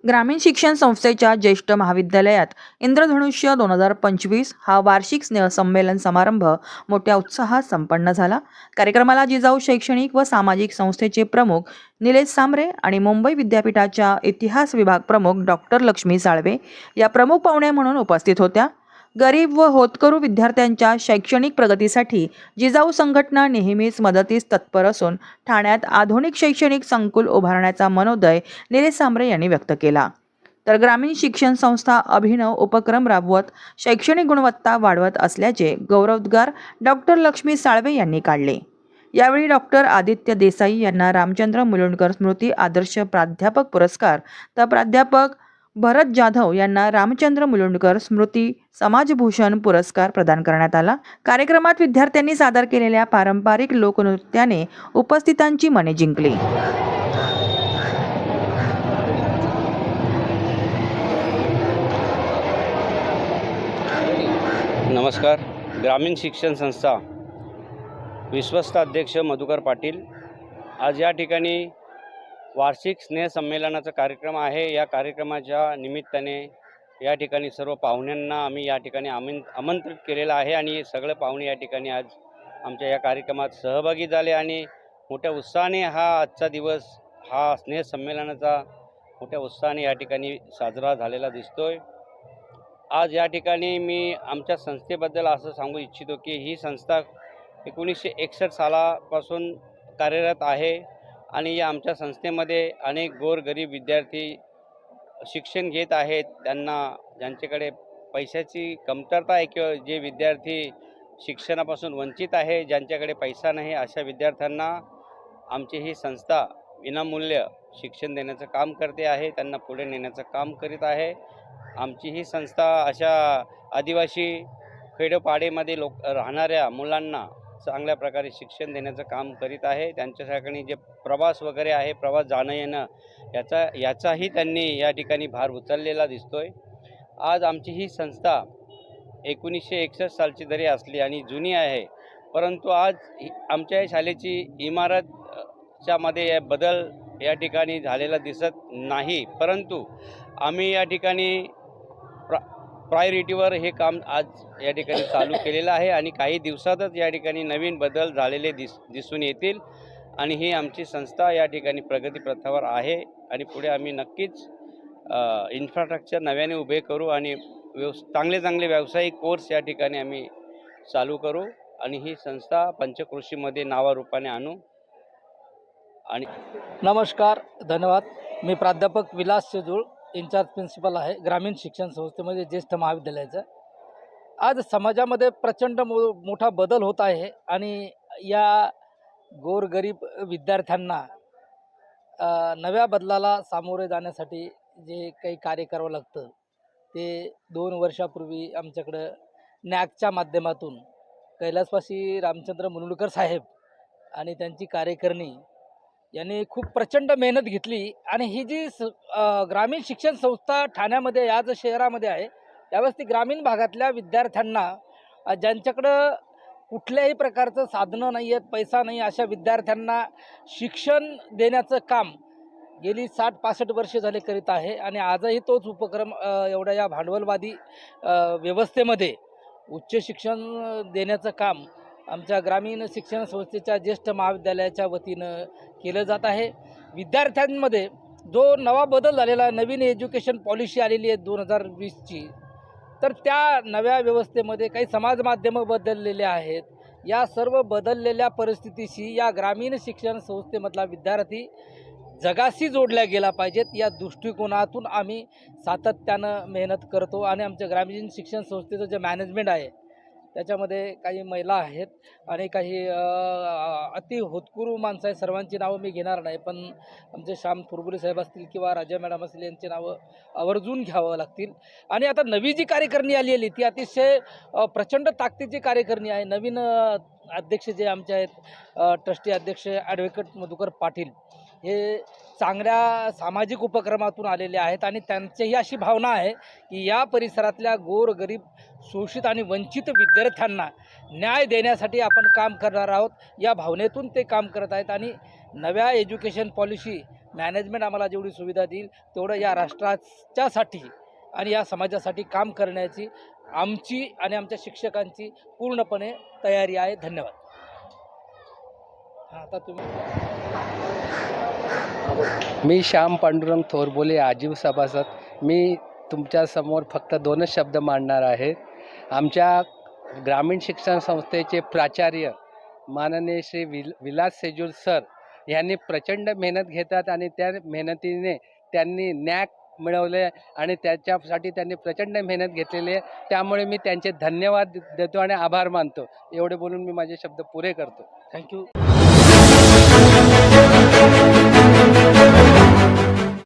ग्रामीण शिक्षण संस्थेच्या ज्येष्ठ महाविद्यालयात इंद्रधनुष्य 2025 हा वार्षिक स्नेहसंमेलन समारंभ मोठ्या उत्साहात संपन्न झाला। कार्यक्रमाला जिजाऊ शैक्षणिक व सामाजिक संस्थेचे प्रमुख निलेश सांबरे आणि मुंबई विद्यापीठाच्या इतिहास विभाग प्रमुख डॉक्टर लक्ष्मी साळवे या प्रमुख पाहुण्या म्हणून उपस्थित होत्या। गरीब व होतकरू विद्यार्थ्यांच्या शैक्षणिक प्रगतीसाठी जिजाऊ संघटना नेहमीच मदतीस तत्पर असून ठाण्यात आधुनिक शैक्षणिक संकुल उभारण्याचा मनोदय निलेश सांबरे यांनी व्यक्त केला। तर ग्रामीण शिक्षण संस्था अभिनव उपक्रम राबवत शैक्षणिक गुणवत्ता वाढवत असल्याचे गौरवोद्गार डॉक्टर लक्ष्मी साळवे यांनी काढले। यावेळी डॉक्टर आदित्य देसाई यांना रामचंद्र मुलुंडकर स्मृती आदर्श प्राध्यापक पुरस्कार तर प्राध्यापक भरत जाधव यांना रामचंद्र मुलुंडकर स्मृती समाजभूषण पुरस्कार प्रदान करण्यात आला। कार्यक्रमात विद्यार्थ्यांनी सादर केलेल्या पारंपरिक लोकनृत्याने उपस्थितांची मने जिंकली। नमस्कार। ग्रामीण शिक्षण संस्था विश्वस्त अध्यक्ष मधुकर पाटील। आज या ठिकाणी वार्षिक स्नेहसंमेलनाचा कार्यक्रम आहे। या कार्यक्रमाच्या निमित्ताने या ठिकाणी सर्व पाहुण्यांना आम्ही या ठिकाणी आमंत्रित केलेलं आहे आणि सगळे पाहुणे या ठिकाणी आज आमच्या या कार्यक्रमात सहभागी झाले आणि मोठ्या उत्साहाने हा आजचा दिवस हा स्नेहसंमेलनाचा मोठ्या उत्साहाने या ठिकाणी साजरा झालेला दिसतोय। आज या ठिकाणी मी आमच्या संस्थेबद्दल असं सांगू इच्छितो की ही संस्था 1961 सालापासून कार्यरत आहे आणि या आमच्या संस्थेमध्ये अनेक गोरगरीब विद्यार्थी शिक्षण घेत आहेत। त्यांना ज्यांच्याकडे पैशाची कमतरता आहे किंवा जे विद्यार्थी शिक्षणापासून वंचित आहे, ज्यांच्याकडे पैसा नाही, अशा विद्यार्थ्यांना आमची ही संस्था विनामूल्य शिक्षण देण्याचं काम करते आहे, त्यांना पुढे नेण्याचं काम करीत आहे। आमची ही संस्था अशा आदिवासी खेडोपाड्यामध्ये राहणाऱ्या मुलांना चांगल्या प्रकारे शिक्षण देण्याचं काम करीत आहे। त्यांच्यासाठी जे प्रवास वगैरे आहे, प्रवास जाणं येणं याचाही त्यांनी या ठिकाणी भार उचललेला दिसतोय। आज आमची ही संस्था 1961 सालची जरी असली आणि जुनी आहे, परंतु आज आमच्या शाळेची इमारतच्या मध्ये बदल या ठिकाणी झालेला दिसत नाही, परंतु आम्ही या ठिकाणी प्रायोरिटीवर हे काम आज या ठिकाणी चालू केलेलं आहे आणि काही दिवसातच या ठिकाणी नवीन बदल झालेले दिसून येतील आणि ही आमची संस्था या ठिकाणी प्रगतीपथावर आहे आणि पुढे आम्ही नक्कीच इन्फ्रास्ट्रक्चर नव्याने उभे करू आणि चांगले व्यावसायिक कोर्स या ठिकाणी आम्ही चालू करू आणि ही संस्था पंचक्रोशीमध्ये नावारूपाने आणू। आणि नमस्कार, धन्यवाद। मी प्राध्यापक विलास शेजूळ, इन्चार्ज प्रिन्सिपल आहे ग्रामीण शिक्षण संस्थेमध्ये ज्येष्ठ महाविद्यालयाचं। आज समाजामध्ये प्रचंड मोठा बदल होत आहे आणि या गोरगरीब विद्यार्थ्यांना नव्या बदलाला सामोरे जाण्यासाठी जे काही कार्य करावं लागतं ते 2 वर्षापूर्वी आमच्याकडं नॅकच्या माध्यमातून कैलासवासी रामचंद्र मुलुंडकर साहेब आणि त्यांची कार्यकारिणी यांनी खूप प्रचंड मेहनत घेतली आणि ही जी ग्रामीण शिक्षण संस्था ठाण्यामध्ये याच शहरामध्ये आहे, त्यावेळेस ती ग्रामीण भागातल्या विद्यार्थ्यांना ज्यांच्याकडं कुठल्याही प्रकारचं साधनं नाही आहेत, पैसा नाही, अशा विद्यार्थ्यांना शिक्षण देण्याचं काम गेली 60-65 वर्षे झाले करीत आहे आणि आजही तोच उपक्रम एवढ्या या भांडवलवादी व्यवस्थेमध्ये उच्च शिक्षण देण्याचं काम आमच्या ग्रामीण शिक्षण संस्थेच्या ज्येष्ठ महाविद्यालयाच्या वतीनं केलं जात आहे। विद्यार्थ्यांमध्ये जो नवा बदल झालेला, नवीन एज्युकेशन पॉलिसी आलेली आहे 2020ची, तर त्या नव्या व्यवस्थेमध्ये काही समाज माध्यमं बदललेले आहेत। या सर्व बदललेल्या परिस्थितीशी या ग्रामीण शिक्षण संस्थेमधला विद्यार्थी जगाशी जोडल्या गेला पाहिजेत, या दृष्टिकोनातून आम्ही सातत्यानं मेहनत करतो आणि आमच्या ग्रामीण शिक्षण संस्थेचं जे मॅनेजमेंट आहे त्याच्यामध्ये काही महिला आहेत आणि काही अति होतकरू माणसं आहेत। सर्वांची नावं मी घेणार नाही, पण आमचे श्याम थोरबुले साहेब असतील किंवा राजा मॅडम असतील यांची नावं आवर्जून घ्यावं लागतील। आणि आता नवी जी कार्यकारिणी आलेली ती अतिशय प्रचंड ताकदीची कार्यकारिणी आहे। नवीन अध्यक्ष जे आमचे आहेत ट्रस्टी अध्यक्ष ॲडव्होकेट मधुकर पाटील हे चांगल्या सामाजिक उपक्रमातून आलेले आहेत आणि त्यांचीही अशी भावना आहे की या परिसरातल्या गोरगरीब शोषित आणि वंचित विद्यार्थ्यांना न्याय देण्यासाठी आपण काम करणार आहोत, या भावनेतून ते काम करत आहेत। आणि नव्या एज्युकेशन पॉलिसी मॅनेजमेंट आम्हाला जेवढी सुविधा देईल तेवढं या राष्ट्राच्यासाठी आणि या समाजासाठी काम करण्याची आमची आणि आमच्या शिक्षकांची पूर्णपणे तयारी आहे. धन्यवाद. हां, आता तुम्ही. मी श्याम पांडुरंग थोरबोले, आजीव सभासद. मी तुमच्यासमोर फक्त 2च शब्द मांडणार आहे. आमच्या ग्रामीण शिक्षण संस्थेचे प्राचार्य माननीय श्री विलास सेजूर सर यांनी प्रचंड मेहनत घेतात आणि त्या मेहनतीने त्यांनी नॅक मिळवले आणि त्याच्यासाठी त्यांनी प्रचंड मेहनत घेतलेली आहे. त्यामुळे मी त्यांचे धन्यवाद देतो आणि आभार मानतो. एवढे बोलून मी माझे शब्द पुरे करतो. थँक्यू.